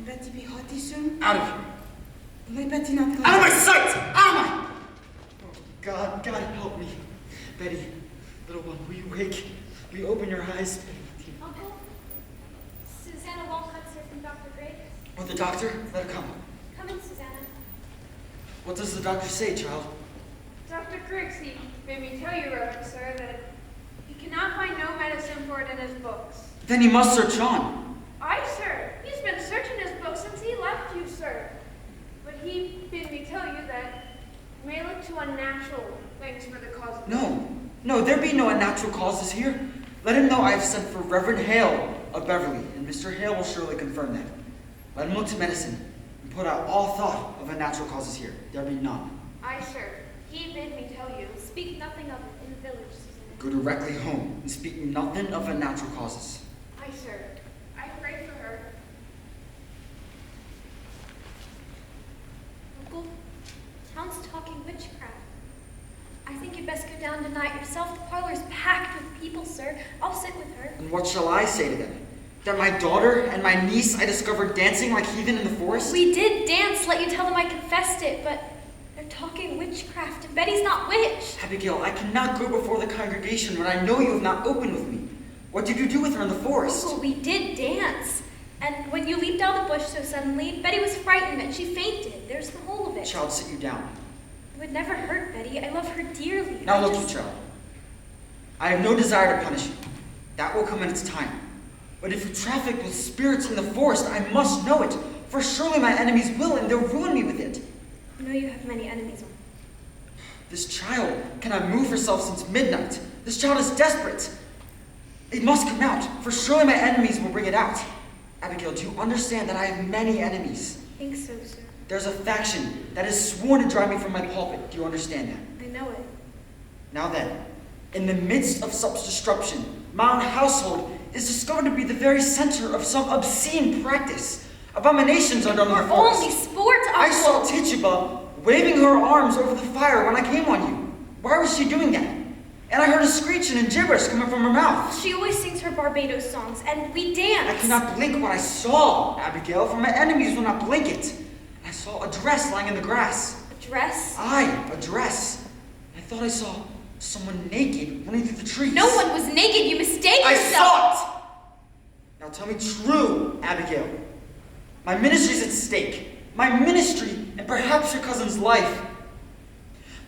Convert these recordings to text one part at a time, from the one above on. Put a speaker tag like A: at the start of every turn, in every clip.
A: Betty be hotty soon?
B: Out of here.
A: May Betty not come?
B: Out of my sight! Out of my... Oh, God help me. Betty, little one, will you wake? Will you open your eyes?
C: Uncle, Susanna Walcott's here from Dr. Griggs.
B: Oh, the doctor? Let her come.
C: Come in, Susanna.
B: What does the doctor say, child?
D: Dr. Griggs, he made me tell you, Reverend Sir, that he cannot find no medicine for it in his books.
B: Then he must search on.
D: Aye, sir. He's been searching his books since he left you, sir. But he bid me tell you that you may look to unnatural things for the cause of
B: No, there be no unnatural causes here. Let him know I have sent for Reverend Hale of Beverly, and Mr. Hale will surely confirm that. Let him look to medicine and put out all thought of unnatural causes here. There be none.
D: Aye, sir. He bid me tell you.
C: Speak nothing of it in the village, Susanna.
B: Go directly home and speak nothing of unnatural causes.
D: Aye, sir. I pray for her.
C: Uncle, town's talking witchcraft. I think you'd best go down tonight yourself. The parlor's packed with people, sir. I'll sit with her.
B: And what shall I say to them? That my daughter and my niece I discovered dancing like heathen in the forest?
C: We did dance. Let you tell them I confessed it, but they're talking witchcraft, and Betty's not witch.
B: Abigail, I cannot go before the congregation when I know you have not opened with me. What did you do with her in the forest?
C: Uncle, we did dance. And when you leaped out of the bush so suddenly, Betty was frightened and she fainted. There's the whole of it.
B: Child, sit you down.
C: It would never hurt Betty. I love her dearly.
B: Now look, you child. I have no desire to punish you. That will come in its time. But if you traffic with spirits in the forest, I must know it. For surely my enemies will, and they'll ruin me with it.
C: I know you have many enemies.
B: This child cannot move herself since midnight. This child is desperate. It must come out, for surely my enemies will bring it out. Abigail, do you understand that I have many enemies?
C: I think so, sir.
B: There's a faction that is sworn to drive me from my pulpit. Do you understand that?
C: I know it.
B: Now then, in the midst of such disruption, my own household is discovered to be the very center of some obscene practice. Abominations are done in the forest.
C: Only sport, Uncle.
B: I saw Tituba waving her arms over the fire when I came on you. Why was she doing that? And I heard a screeching and gibberish coming from her mouth.
C: She always sings her Barbados songs, and we dance.
B: I cannot blink what I saw, Abigail, for my enemies will not blink it. I saw a dress lying in the grass.
C: A dress?
B: Aye, a dress. I thought I saw someone naked running through the trees.
C: No one was naked. You mistake
B: I
C: yourself.
B: saw it! Now tell me true, Abigail. My ministry's at stake. My ministry and perhaps your cousin's life.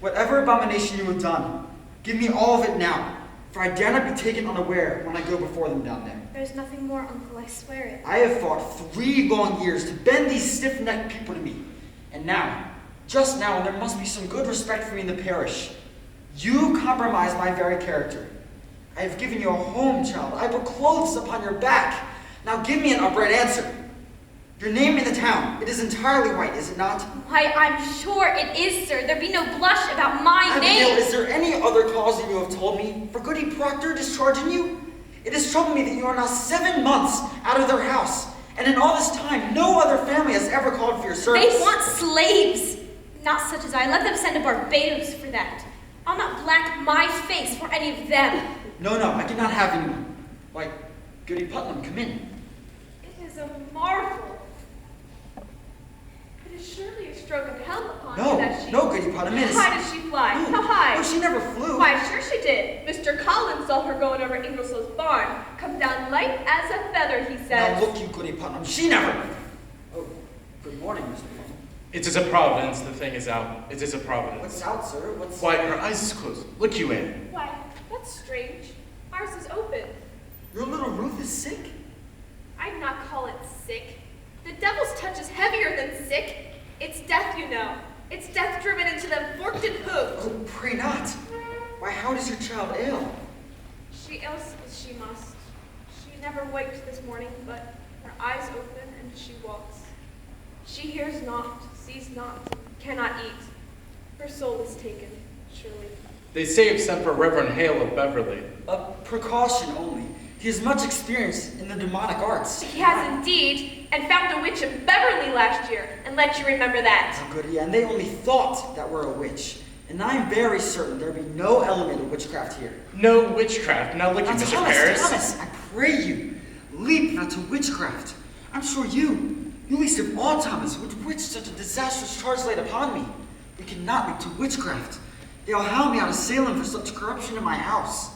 B: Whatever abomination you have done, give me all of it now, for I dare not be taken unaware when I go before them down there.
C: There's nothing more, Uncle. I swear it.
B: I have fought 3 long years to bend these stiff-necked people to me. And now, just now, there must be some good respect for me in the parish. You compromise my very character. I have given you a home, child. I put clothes upon your back. Now give me an upright answer. Your name in the town, it is entirely white, is it not?
C: Why, I'm sure it is, sir. There be no blush about my
B: Abigail,
C: name.
B: is there any other cause that you have told me for Goody Proctor discharging you? It has troubled me that you are now 7 months out of their house, and in all this time, no other family has ever called for your service.
C: They want slaves. Not such as I. Let them send to Barbados for that. I'll not black my face for any of them.
B: No, I cannot have anyone. Why, Goody Putnam, come in.
D: It is a marvel. It is surely a stroke of hell upon you that she...
B: No, Goody Putnam, it is...
D: How does she fly?
B: No,
D: How high?
B: No, she never flew.
D: Why, sure she did. Mr. Collins saw her going over Ingersoll's barn. Come down light as a feather, he says.
B: Now look, you Goody Putnam, she never... Oh, good morning, Mr. Putnam.
E: It is a providence, the thing is out. It is a providence.
B: What's out, sir? What's...
E: Why, her eyes is closed. Look you in.
D: Why, that's strange. Ours is open.
B: Your little Ruth is sick?
D: I'd not call it sick. The devil's touch is heavier than sick. It's death, you know. It's death driven into them forked and hoofed.
B: Oh, pray not. Why, how does your child ail?
D: She ails as she must. She never waked this morning, but her eyes open and she walks. She hears not, sees not, cannot eat. Her soul is taken, surely.
E: They say you've sent for Reverend Hale of Beverly.
B: A precaution only. He has much experience in the demonic arts.
D: He has indeed, and found a witch in Beverly last year, and let you remember that.
B: How good, yeah, and they only thought that we're a witch. And I'm very certain there be no element of witchcraft here.
E: No witchcraft. Now look you,
B: Now,
E: Mr. Paris.
B: Thomas, I pray you, leap not to witchcraft. I'm sure you, You least of all, Thomas, would witch such a disastrous charge laid upon me. We cannot lead to witchcraft. They'll hound me out of Salem for such corruption in my house.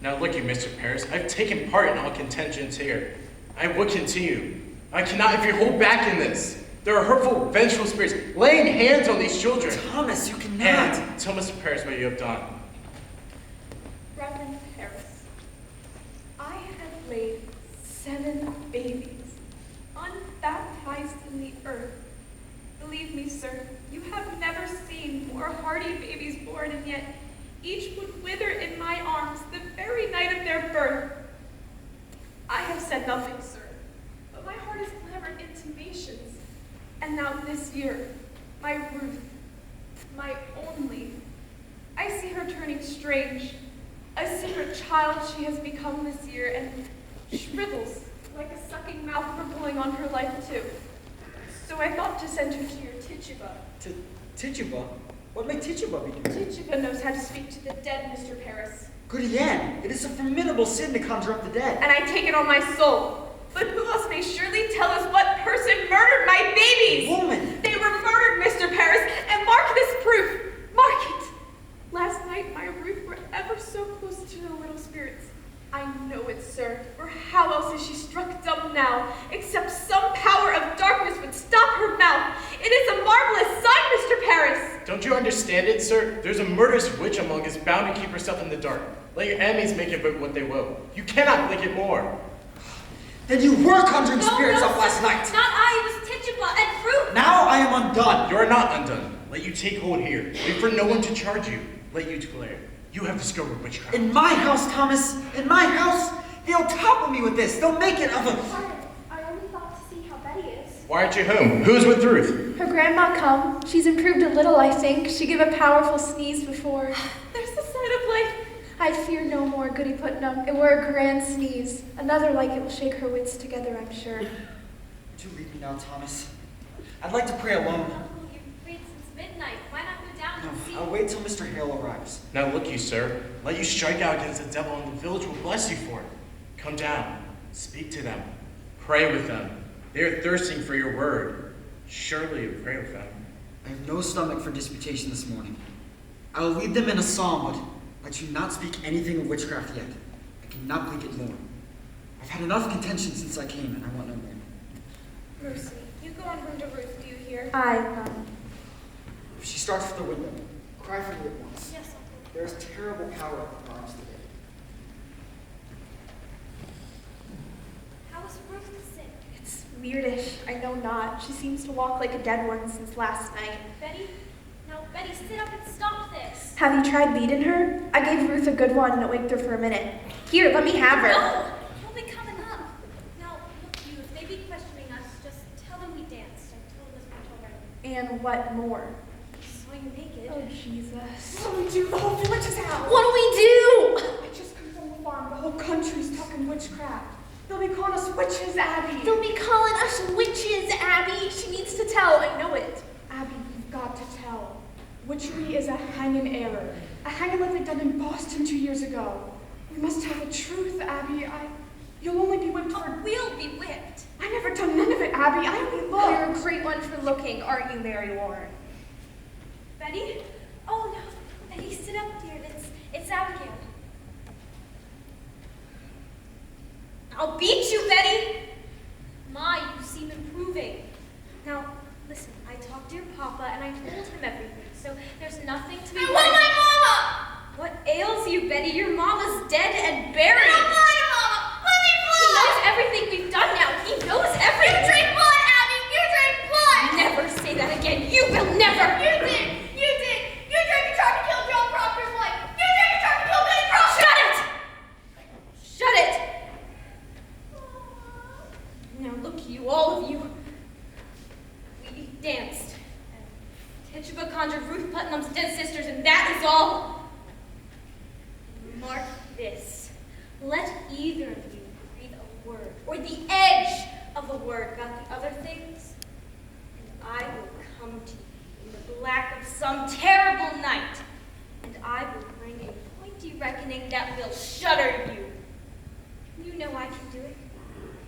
E: Now look you, Mr. Paris, I've taken part in all contentions here. I will continue. I cannot if you hold back in this. There are hurtful, vengeful spirits laying hands on these children.
B: Thomas, you cannot.
E: And tell Mr. Paris what you have done.
D: Reverend Paris, I have laid 7 babies, unbaptized in the earth. Believe me, sir, you have never seen more hardy babies born, and yet each would wither in my arms the very night of their birth. I have said nothing, sir, but my heart is clamored intimations. And now this year, my Ruth, my only, I see her turning strange. A secret child she has become this year, and shrivels like a sucking mouth for pulling on her life too. So I thought to send her to your Tituba.
B: Tituba? What may Tituba be doing?
D: Tituba knows how to speak to the dead, Mr. Paris.
B: Good Yan, it is a formidable sin to conjure up the dead.
D: And I take it on my soul. But who else may surely tell us what person murdered my babies?
B: Woman!
D: They were murdered, Mr. Paris, and mark this proof. Mark it. Last night, my Ruth were ever so close to the little spirits. I know it, sir, for how else is she struck dumb now, except some power of darkness would stop her mouth? It is a marvelous sign, Mr. Paris.
E: Don't you understand it, sir? There's a murderous witch among us bound to keep herself in the dark. Let your enemies make of it what they will. You cannot make it more.
B: Then you were conjuring spirits
C: no,
B: up last
C: sir,
B: night.
C: Not I, it was Tituba and Ruth.
B: Now I am undone.
E: You are not undone. Let you take hold here. Wait for no one to charge you. Let you declare. You have discovered witchcraft.
B: In my house, Thomas. In my house. They'll topple me with this. They'll make it of a...
F: Pardon, I only thought to see how Betty is.
E: Why aren't you home? Who's with Ruth?
F: Her grandma come. She's improved a little, I think. She gave a powerful sneeze before.
D: There's the sign of life.
F: I fear no more, Goody Putnam. It were a grand sneeze. Another like it will shake her wits together, I'm sure.
B: Would you leave me now, Thomas? I'd like to pray alone.
C: Uncle, you've prayed since midnight. Why not go down
B: No,
C: and see?
B: I'll wait till Mr. Hale arrives.
E: Now look you, sir. Let you strike out against the devil and the village will bless you for it. Come down. Speak to them. Pray with them. They are thirsting for your word. Surely you pray with them.
B: I have no stomach for disputation this morning. I will lead them in a psalm, but let you not speak anything of witchcraft yet. I cannot plead it more. I've had enough contention since I came, and I want no more.
D: Mercy, you go on home to Ruth, do you hear?
F: I,
B: If she starts for the window, cry for me at once.
C: Yes, Uncle.
B: There is terrible power up in arms today.
C: How is Ruth sick?
F: It's weirdish, I know not. She seems to walk like a dead one since last night.
C: Betty? Now, Betty, sit up and stop this.
F: Have you tried beating her? I gave Ruth a good one and it waked her for a minute. Here, let me have her.
C: No! He'll be coming up. Now, look, you, if they be questioning us, just tell them we danced. I told us much already.
F: And what more?
C: Saw you naked.
F: Oh, Jesus.
A: What do we do? The whole village is out.
F: What do we do?
A: I just come from the farm. The whole country's talking witchcraft. They'll be calling us witches, Abby.
F: They'll be calling us witches, Abby. She needs to tell. I know it.
A: Abby, you've got to tell. Witchery is a hanging error. A hanging like they done in Boston 2 years ago. We must tell the truth, Abby. You'll only be whipped
C: Oh,
A: for...
C: we'll be whipped.
A: I never done none of it, Abby. I only
F: You're
A: looked.
F: a great one for looking, aren't you, Mary Warren?
C: Betty? Oh, no. Betty, sit up, dear. It's Abigail. I'll beat you, Betty! Ma, you seem improving. Now, listen, I talked to your papa and I told him everything, so there's nothing to be
F: I
C: worried.
F: want my mama!
C: What ails you, Betty? Your mama's dead and buried.
F: I don't want a mama! Let me
C: He knows everything we've done now. He knows
F: You
C: everything.
F: drink blood, Abby! You drink blood!
C: Never say that again. You will never.
F: You did! You did! You drank and tried to kill Joe Proctor's wife! You drank and tried to kill Billy Proctor!
C: Shut it! Shut it! Now look, you, all of you. We danced. And Tituba conjured Ruth Putnam's dead sisters, and that is all. Mark this. Let either of you breathe a word, or the edge of a word about the other things, and I will come to you in the black of some terrible night, and I will bring a pointy reckoning that will shudder you. You know I can do it.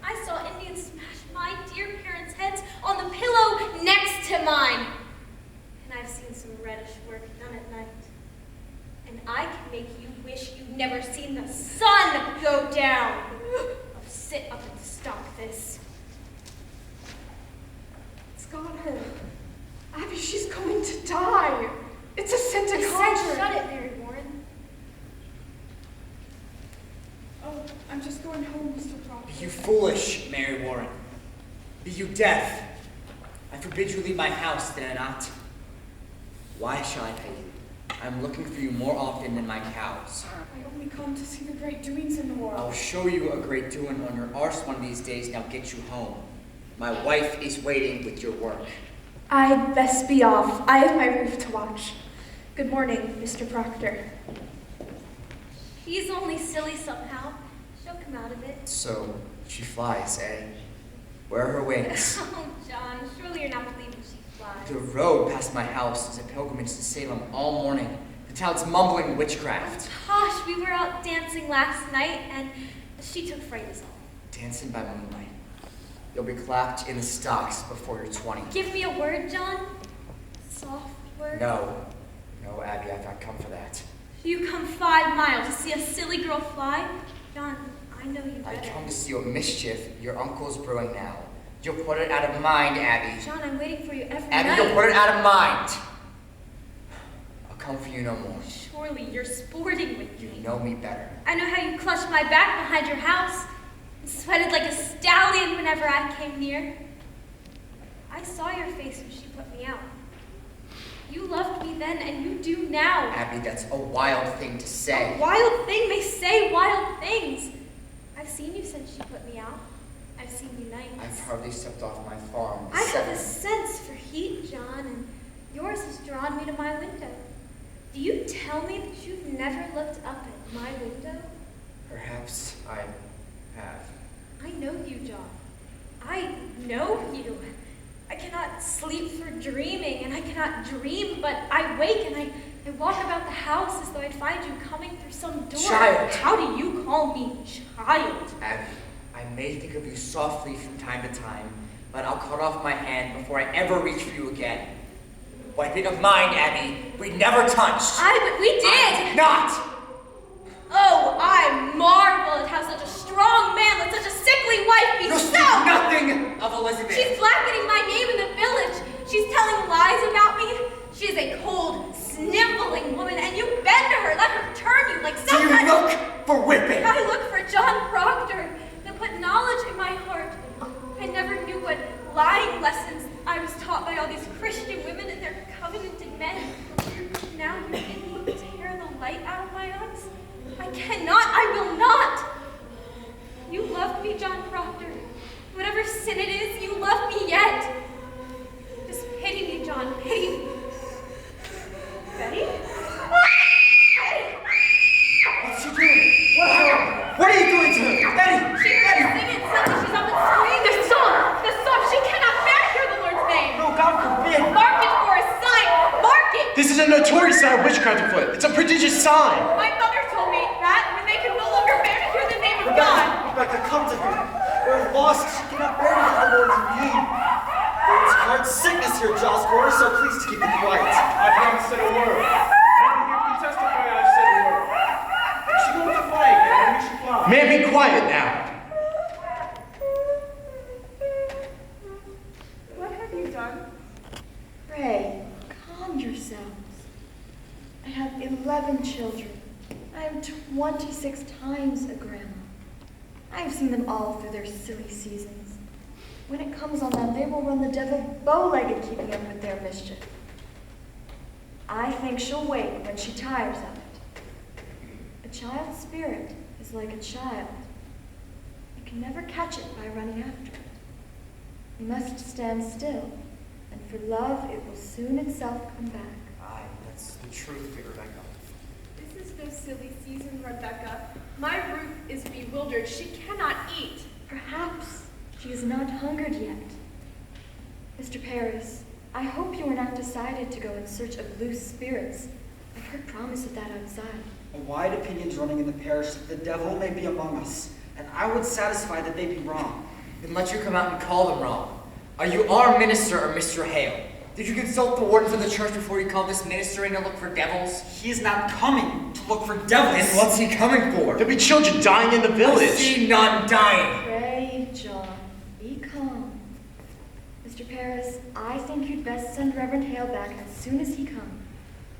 C: I saw Indians smash my dear parents' heads on the pillow next to mine. And I've seen some reddish work done at night. And I can make you wish you'd never seen the sun go down. I'll sit up and stop this.
A: It's got her. Abby, she's going to die. It's a sin to
C: I
A: conjure.
C: said shut it, Mary Warren.
A: Oh, I'm just going home, Mr. Proctor.
G: Be you foolish, Mary Warren. Be you deaf. I forbid you leave my house, did I not? Why shall I pay you? I'm looking for you more often than my cows.
A: I only come to see the great doings in the world.
G: I'll show you a great doing on your arse one of these days, now get you home. My wife is waiting with your work.
F: I'd best be off. I have my roof to watch. Good morning, Mr. Proctor.
C: He's only silly somehow. She'll come out of it.
G: So, she flies, eh? Where are her wings?
C: Oh, John, surely you're not believing she flies.
G: The road past my house is a pilgrimage to Salem all morning. The town's mumbling witchcraft.
C: Gosh, we were out dancing last night, and she took fright is all.
G: Dancing by moonlight. You'll be clapped in the stocks before you're 20.
C: Give me a word, John. Soft word.
G: No, Abby, I've not come for that.
C: You come 5 miles to see a silly girl fly? John, I know you
G: I
C: better.
G: come to see what mischief your uncle's brewing now. You'll put it out of mind, Abby.
C: John, I'm waiting for you every
G: Abby,
C: night.
G: you'll put it out of mind. I'll come for you no more.
C: Surely you're sporting with
G: You
C: me.
G: know me better.
C: I know how you clutched my back behind your house and sweated like a stallion whenever I came near. I saw your face when she put me out. You loved me then, and you do now.
G: Abby, that's a wild thing to say.
C: A wild thing may say wild things. I've seen you since she put me out. I've seen you nights.
G: I've hardly stepped off my farm.
C: I have a sense for heat, John, and yours has drawn me to my window. Do you tell me that you've never looked up at my window?
G: Perhaps I have.
C: I know you, John. I know you. I cannot sleep for dreaming, and I cannot dream, but I wake and I walk about the house as though I'd find you coming through some door.
G: Child.
C: How do you call me child?
G: Abby, I may think of you softly from time to time, but I'll cut off my hand before I ever reach for you again. Wipe it of mine, Abby. We never touched.
C: But we
G: I
C: did!
G: did not!
C: Oh, I marvel at how such a strong man let such a sickly wife be
G: You'll
C: so.
G: speak nothing of Elizabeth.
C: She's blackening my name in the village. She's telling lies about me. She is a cold, sniveling woman, and you bend to her, let her turn you like
G: Do
C: some
G: you
C: kind of...
G: look for whipping?
C: I look for John Proctor that put knowledge in my heart. I never knew what lying lessons I was taught by all these Christian women and their covenanted men. Now you bid me tear the light out of my eyes? I cannot, I will not. You loved me, John Proctor. Whatever sin it is, you love me yet. Just pity me, John, pity me. Betty?
G: What's she doing? What are you doing to her? Betty!
C: She heard her singing, suddenly she's up and screaming. The song, she cannot bear to hear the Lord's name.
G: No, God forbid!
C: Mark it for a sign, mark it.
E: This is a notorious sign of witchcraft afoot. It's a prodigious sign.
C: My mother told me that when they can no longer bear to hear the name of God.
B: Rebecca, come to her. We're lost. She cannot bear to hear the Lord's name. There's hard sickness here, Joss. We're so pleased to keep it quiet.
H: I've not said a word. Maybe you can testify I've said a word. Is she going to fight? And we should fly.
E: Man, be quiet now.
A: What have you done?
F: Pray, calm yourselves. I have 11 children. I am 26 times a grandma. I have seen them all through their silly seasons. When it comes on them, they will run the devil bow-legged keeping up with their mischief. I think she'll wake when she tires of it. A child's spirit is like a child. You can never catch it by running after it. You must stand still, and for love it will soon itself come back.
G: Aye, that's the truth, Rebecca.
D: This is no silly season, Rebecca. My Ruth is bewildered. She cannot eat.
F: Perhaps she is not hungered yet. Mr. Paris, I hope you are not decided to go in search of loose spirits. I've heard promise of that outside.
B: A wide opinion's running in the parish that the devil may be among us, and I would satisfy that they be wrong.
G: Then let you come out and call them wrong. Are you our minister or Mr. Hale? Did you consult the wardens of the church before you called this minister in to look for devils?
B: He is not coming to look for devils.
G: And what's he coming for?
E: There'll be children dying in the
G: I
E: village.
G: see none dying.
F: Pray, John, be calm. Mr. Paris, I think you'd best send Reverend Hale back as soon as he comes.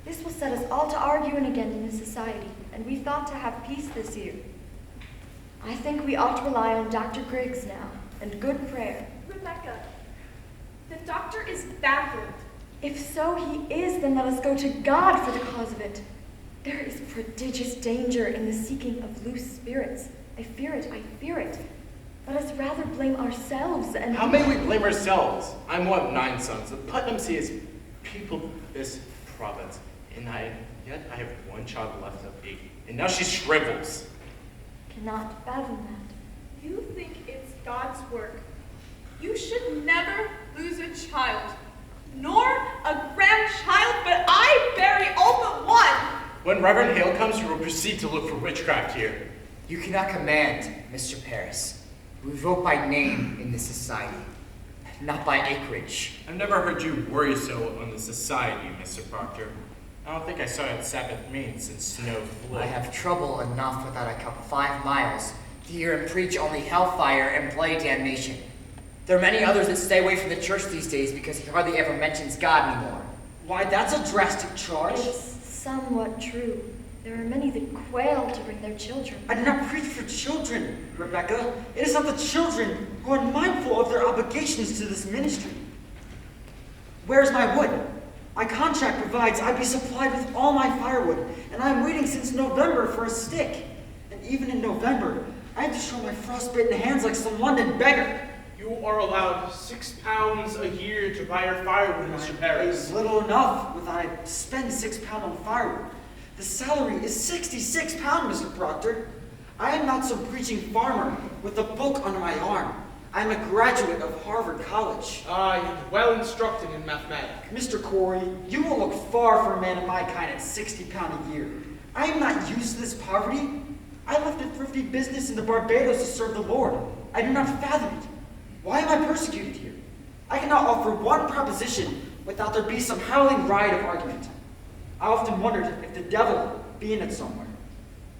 F: This will set us all to arguing again in the society, and we thought to have peace this year. I think we ought to rely on Dr. Griggs now, and good prayer.
D: Rebecca, the doctor is baffled.
F: If so he is, then let us go to God for the cause of it. There is prodigious danger in the seeking of loose spirits. I fear it, I fear it. Let us rather blame ourselves and—
E: How may we blame ourselves? I'm one of 9 sons. The Putnam has peopled this province, and yet I have one child left of 8, and now she shrivels.
F: Cannot fathom that.
D: You think it's God's work. You should never lose a child, nor a grandchild, but I bury all but one.
E: When Reverend Hale comes, we will proceed to look for witchcraft here.
G: You cannot command, Mr. Paris. We vote by name in this society, not by acreage.
E: I've never heard you worry so on the society, Mr. Proctor. I don't think I saw you at Sabbath meeting since snow flew.
G: I have trouble enough without I come 5 miles to hear him preach only hellfire and bloody damnation. There are many others that stay away from the church these days because he hardly ever mentions God anymore.
B: Why, that's a drastic charge.
F: It's somewhat true. There are many that quail to bring their children.
B: I do not preach for children, Rebecca. It is not the children who are mindful of their obligations to this ministry. Where is my wood? My contract provides I be supplied with all my firewood, and I am waiting since November for a stick. And even in November, I have to show my frostbitten hands like some London beggar.
H: You are allowed 6 pounds a year to buy your firewood, Mr. Paris.
B: It's little enough without I spend £6 on firewood. The salary is £66, Mr. Proctor. I am not some preaching farmer with a book under my arm. I am a graduate of Harvard College.
H: I am well instructed in mathematics.
B: Mr. Corey, you will look far for a man of my kind at £60 a year. I am not used to this poverty. I left a thrifty business in the Barbados to serve the Lord. I do not fathom it. Why am I persecuted here? I cannot offer one proposition without there be some howling riot of argument. I often wondered if the devil be in it somewhere.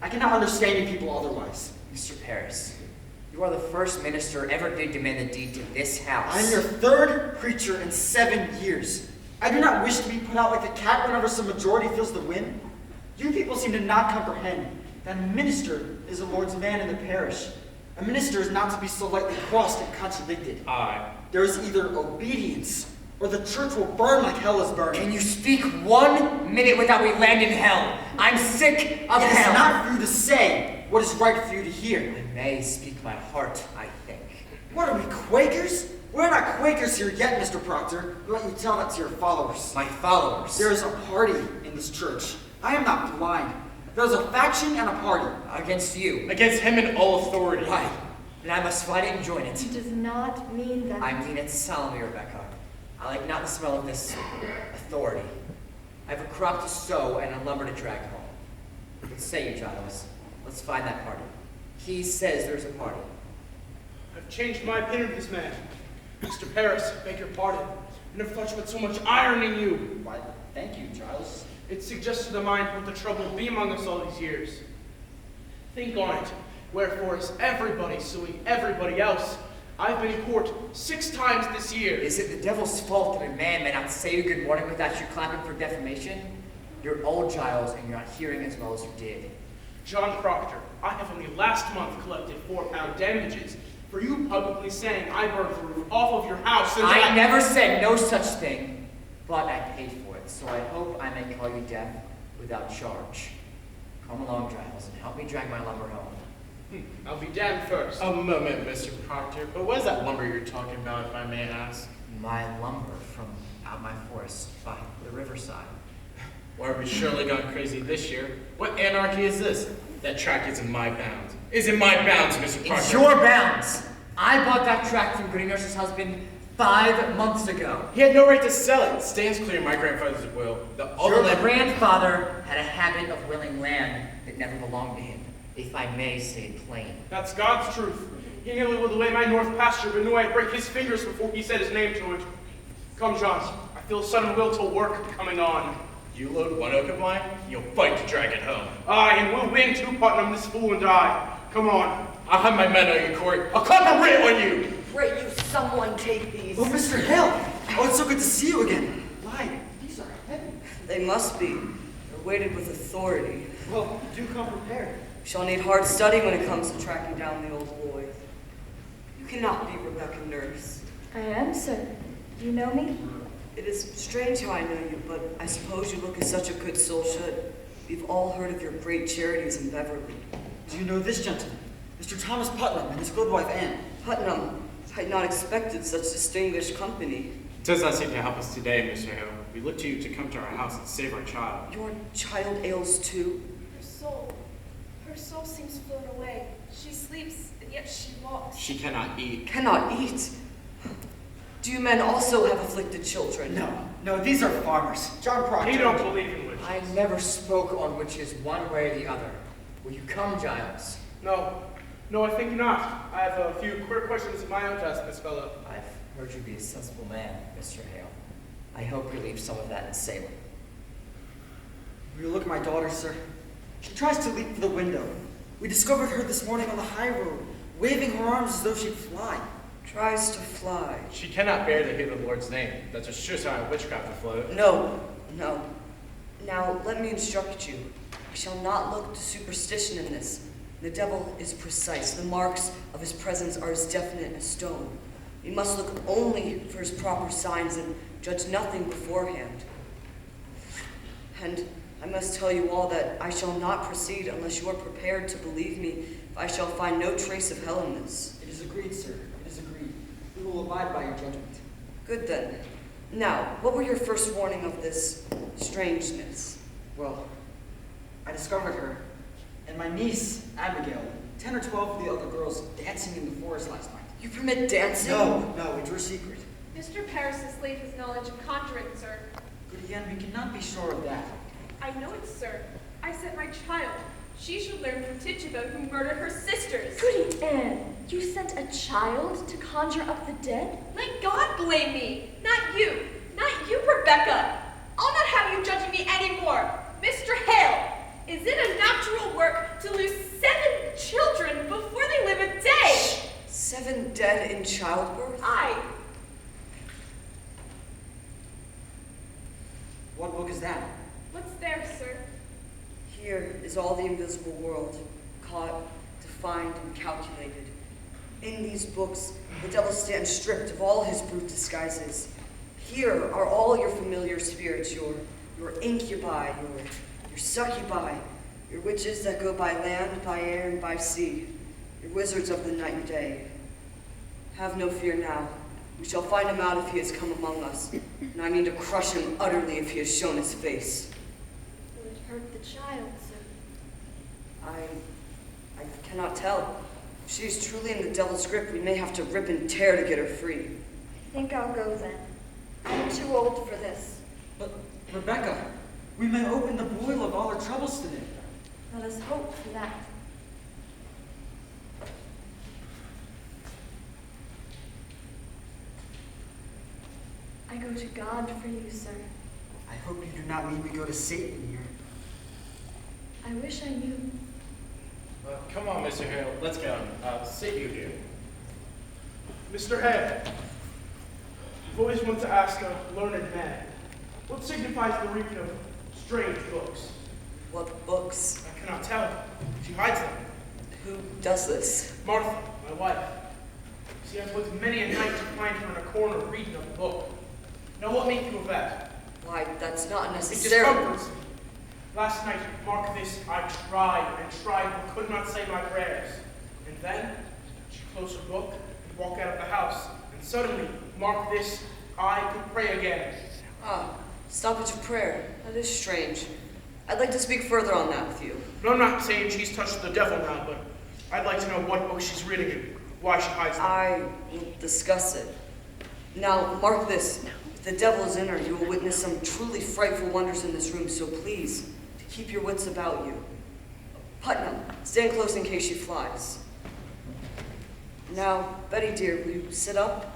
B: I cannot understand you people otherwise.
G: Mr. Paris, you are the first minister ever did demand a deed to this house.
B: I am your 3rd preacher in 7 years. I do not wish to be put out like the cat whenever some majority feels the wind. You people seem to not comprehend that a minister is the Lord's man in the parish. A minister is not to be so lightly crossed and contradicted.
E: Aye.
B: There is either obedience, or the church will burn like hell is burning.
G: Can you speak 1 minute without we land in hell? I'm sick of
B: It is
G: hell.
B: not for you to say what is right for you to hear.
G: I may speak my heart, I think.
B: What are we, Quakers? We're not Quakers here yet, Mr. Proctor. Why don't you tell that to your followers?
G: My followers.
B: There is a party in this church. I am not blind. There's a faction and a party.
G: Against you.
E: Against him in all authority.
G: Why? Then I must fight it and join it.
F: It does not mean that—
G: I mean it solemnly, Rebecca. I like not the smell of this authority. I have a crop to sow and a lumber to drag home. What say you, Giles? Let's find that party. He says there's a party.
H: I've changed my opinion of this man. Mr. Paris, beg your pardon. I never thought you had so much iron in you.
B: Why, thank you, Giles.
H: It suggests to the mind what the trouble be among us all these years. Think on it. Wherefore is everybody suing everybody else? I've been in court 6 times this year.
G: Is it the devil's fault that a man may not say you good morning without you clapping for defamation? You're old, Giles, and you're not hearing as well as you did.
H: John Proctor, I have only last month collected £4 damages for you publicly saying I burned the roof off of your house and
G: I never said no such thing, but I paid for it, so I hope I may call you deaf without charge. Come along, Giles, and help me drag my lumber home.
H: I'll be damned first.
E: A moment, Mr. Proctor, but what is that lumber you're talking about, if I may ask?
G: My lumber from out my forest by the riverside.
E: Or have we surely gone crazy this year? What anarchy is this? That tract is in my bounds. Is in my bounds, Mr. Proctor.
G: It's your bounds! I bought that tract from Goody Nurse's husband 5 months ago.
E: He had no right to sell it. It stands clear in my grandfather's will.
G: Your grandfather had a habit of willing land that never belonged to him, if I may say it plain.
H: That's God's truth. He nearly would away my north pasture, but knew I'd break his fingers before he said his name to it. Come, John, I feel a sudden will to work coming on.
E: You load one oak of mine, you'll fight to drag it home.
H: Aye, and we'll win too, Putnam, this fool and I. Come on.
E: I'll have my men on your court. I'll clap a writ on you!
G: Pray you someone take these.
B: Oh, Mr. Hale! Oh, it's so good to see you again. Why, these are heavy.
I: They must be. They're weighted with authority.
B: Well, do come prepared.
I: We shall need hard study when it comes to tracking down the old boy. You cannot be Rebecca Nurse.
F: I am, sir. Do you know me?
I: It is strange how I know you, but I suppose you look as such a good soul should. We've all heard of your great charities in Beverly.
B: Do you know this gentleman? Mr. Thomas Putnam and his good wife Anne.
I: Putnam, I had not expected such distinguished company.
E: It does not seem to help us today, Mr. Hill. We look to you to come to our house and save our child.
I: Your child ails too.
D: Her soul seems flown away. She sleeps, and yet she walks.
E: She cannot eat.
I: Cannot eat. Do you men also have afflicted children?
B: No, these are farmers. John Proctor.
H: He don't believe in witches.
G: I never spoke on witches one way or the other. Will you come, Giles?
H: No, I think not. I have a few queer questions of my own to ask this fellow.
G: I've heard you be a sensible man, Mr. Hale. I hope you leave some of that in Salem.
B: Will you look at my daughter, sir? She tries to leap for the window. We discovered her this morning on the high road, waving her arms as though she'd fly.
I: Tries to fly.
E: She cannot bear to hear the Lord's name. That's a sure sign of witchcraft afloat.
I: No. Now, let me instruct you. We shall not look to superstition in this. The devil is precise. The marks of his presence are as definite as stone. We must look only for his proper signs and judge nothing beforehand. And I must tell you all that I shall not proceed unless you are prepared to believe me if I shall find no trace of hell in this.
B: It is agreed, sir. It is agreed. We will abide by your judgment.
I: Good then. Now, what were your first warning of this strangeness?
B: Well, I discovered her and my niece, Abigail, 10 or 12 of the other girls dancing in the forest last night.
I: You permit dancing?
B: No, we drew secret.
D: Mr. Paris's leave his knowledge of conjuring, sir.
B: Good again, we cannot be sure of that.
D: I know it, sir. I sent my child. She should learn from Tituba, who murdered her sisters.
F: Goody Anne, you sent a child to conjure up the dead?
C: Let God blame me, not you. Not you, Rebecca. I'll not have you judging me anymore. Mr. Hale, is it a natural work to lose 7 children before they live a day?
I: 7 dead in childbirth?
C: Aye.
B: What book is that?
D: What's there, sir?
I: Here is all the invisible world, caught, defined, and calculated. In these books, the devil stands stripped of all his brute disguises. Here are all your familiar spirits, your incubi, your succubi, your witches that go by land, by air, and by sea, your wizards of the night and day. Have no fear now. We shall find him out if he has come among us, and I mean to crush him utterly if he has shown his face.
F: Will it hurt the child, sir?
I: I cannot tell. If she is truly in the devil's grip, we may have to rip and tear to get her free.
F: I think I'll go then. I'm too old for this.
B: But, Rebecca, we may open the boil of all our troubles today.
F: Let us hope for that. I go to God for you, sir.
B: I hope you do not mean we go to Satan here.
F: I wish I knew.
E: Come on, Mr. Hill. Let's go. Sit you here.
H: Mr. Head, I've always wanted to ask a learned man, what signifies the reaping of strange books?
I: What books?
H: I cannot tell. She hides them.
I: Who does this?
H: Martha, my wife. See, I've lived many a night to find her in a corner reading a book. Now, what make you of that?
I: Why, that's not
H: It
I: necessary.
H: discomforts me. Last night, mark this, I tried and tried but could not say my prayers. And then, she closed her book and walked out of the house. And suddenly, mark this, I could pray again.
I: Stop at your prayer. That is strange. I'd like to speak further on that with you.
H: No, I'm not saying she's touched the devil now, but I'd like to know what book she's reading and why she hides them.
I: I will discuss it. Now, mark this. If the devil is in her, you will witness some truly frightful wonders in this room, so please, keep your wits about you. Putnam, stand close in case she flies. Now, Betty dear, will you sit up?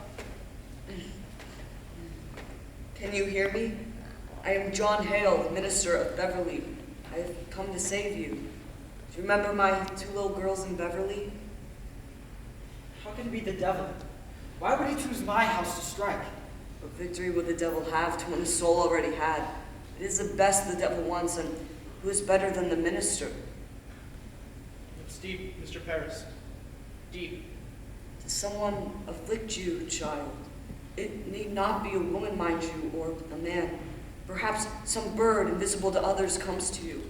I: Can you hear me? I am John Hale, minister of Beverly. I have come to save you. Do you remember my 2 little girls in Beverly?
B: How can it be the devil? Why would he choose my house to strike?
I: What victory would the devil have to when his soul already had? It is the best the devil wants, and who is better than the minister?
H: It's deep, Mr. Paris. Deep.
I: Does someone afflict you, child? It need not be a woman, mind you, or a man. Perhaps some bird invisible to others comes to you.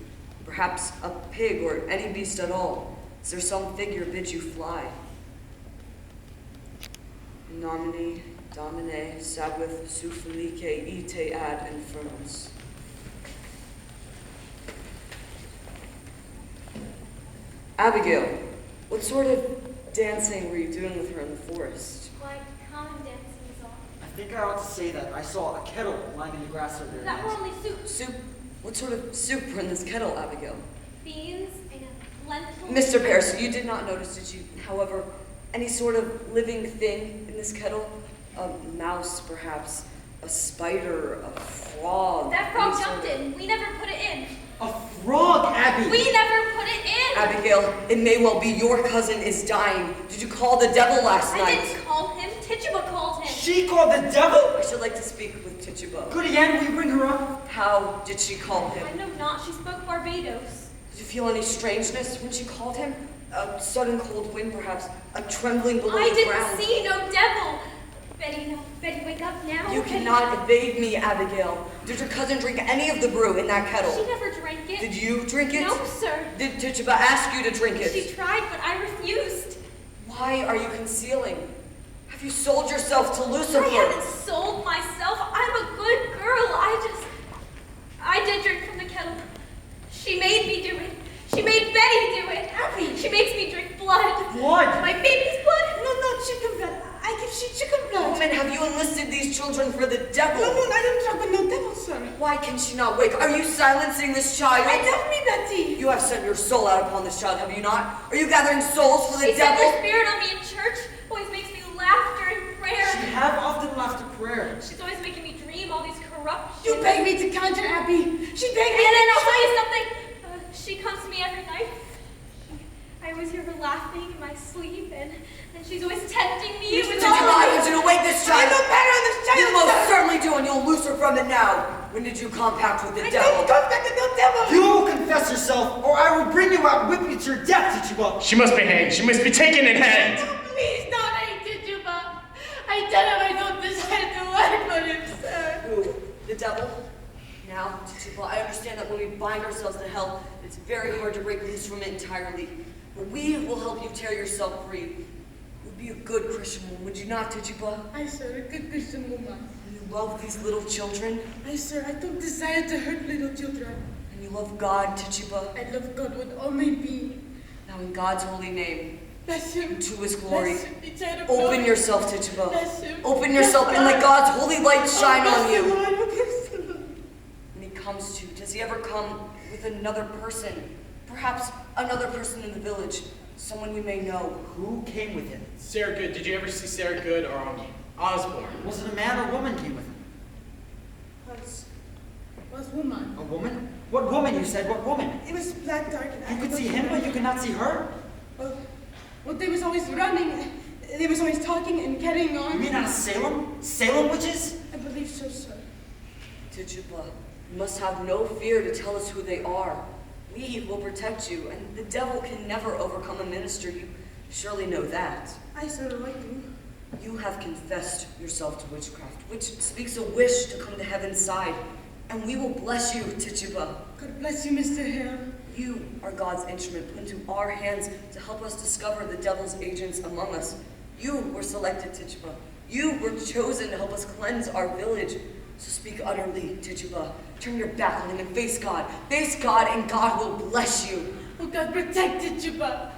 I: Perhaps a pig or any beast at all. Is there some figure bids you fly? In nomine Domine Sabbath Sufilique ite ad infernus. Abigail, what sort of dancing were you doing with her in the forest?
C: Why, common dancing is all.
B: I think I ought to say that I saw a kettle lying in the grass over there.
C: That were only soup.
I: Soup? What sort of soup were in this kettle, Abigail?
C: Beans and lentils.
I: Mr. Pearson, you did not notice, did you, however, any sort of living thing in this kettle? A mouse, perhaps, a spider, a frog.
C: That frog
I: any
C: jumped
I: sort of-
C: in. We never put it in.
B: A frog, Abby!
C: We never put it in.
I: Abigail, it may well be your cousin is dying. Did you call the devil last
C: I
I: night?
C: didn't call him. Tituba called him.
B: She called the devil?
I: I should like to speak with Tituba.
B: Goody Ann, will you bring her up?
I: How did she call
C: I
I: him?
C: know not. She spoke Barbados.
I: Did you feel any strangeness when she called him? A sudden cold wind, perhaps? A trembling below
C: I
I: the
C: didn't
I: ground?
C: see no devil. Betty, no. Betty, wake up now.
I: You
C: Betty.
I: cannot evade me, Abigail. Did your cousin drink any of the brew in that kettle?
C: She never drank it.
I: Did you drink it?
C: No, sir.
I: Did Tituba ask you to drink it?
C: She tried, but I refused.
I: Why are you concealing? Have you sold yourself to Lucifer?
C: I haven't sold myself. I'm a good girl. I did drink from the kettle. She made me do it. She made Betty do it.
A: Abby.
C: She makes me drink blood.
B: Blood?
C: My baby's blood.
A: No, chicken blood. I give she chicken blood.
I: Woman, have you enlisted these children for the devil?
A: No, I don't talk with no devil, sir.
I: Why can she not wake? Are you silencing this child?
A: I tell me, Betty.
I: You have sent your soul out upon this child, have you not? Are you gathering souls for the
C: She sent
I: devil?
C: her spirit on me in church. Always makes me laugh during prayer.
B: She have often laughed at prayer.
C: She's always making me dream all these corrupt
A: You
C: shit.
A: beg me to conjure Abby. She begged me
C: And then
A: to
C: I'll tell you something. She comes to me every night. I always hear her laughing in my sleep, and she's always tempting me with all
I: I want you to wake this
A: I
I: child.
A: know better on this child,
I: You most
A: sir.
I: certainly do, and you'll loose her from it now. When did you compact with the
A: I
I: devil?
A: don't contact with no devil.
B: You will confess yourself, or I will bring you out and whip you to your death, Tituba.
E: She must be hanged. She must be taken and hanged.
A: No, please don't, I did you, Bob. I tell him I don't desire to work for him, sir.
I: Who? The devil? Now, Tituba, I understand that when we bind ourselves to hell, it's very hard to break loose from it entirely. But we will help you tear yourself free. You would be a good Christian woman, would you not, Tituba?
A: I, sir, a good Christian woman.
I: And you love these little children,
A: I, sir, I don't desire to hurt little children.
I: and you love God, Tituba.
A: I love God with all my being.
I: Now, in God's holy name,
A: Bless him.
I: and to his glory,
A: Bless him. Eternal
I: open
A: glory.
I: yourself, Tituba.
A: Bless him.
I: Open yourself and let God's holy light shine
A: bless
I: on
A: the
I: you.
A: Lord, bless the Lord.
I: When he comes to, does he ever come with another person? Perhaps another person in the village, someone you may know.
B: Who came with him?
H: Sarah Good. Did you ever see Sarah Good or Osborne?
B: Was it a man or woman came with him?
A: Was woman.
B: A woman? What woman, you said? What woman?
A: It was black dark. And
B: You could see him, but you could not see her?
A: Well, they was always running. They was always talking and carrying on.
B: You mean out of Salem? Salem witches?
A: I believe so, sir.
I: Tituba, you must have no fear to tell us who they are. We will protect you, and the devil can never overcome a minister. You surely know that.
A: I, sir, I do.
I: You have confessed yourself to witchcraft, which speaks a wish to come to heaven's side. And we will bless you, Tituba.
A: God bless you, Mr. Hale.
I: You are God's instrument put into our hands to help us discover the devil's agents among us. You were selected, Tituba. You were chosen to help us cleanse our village. So speak utterly, Tituba. Turn your back on him and face God. Face God, and God will bless you.
A: Oh, God, protect Tituba.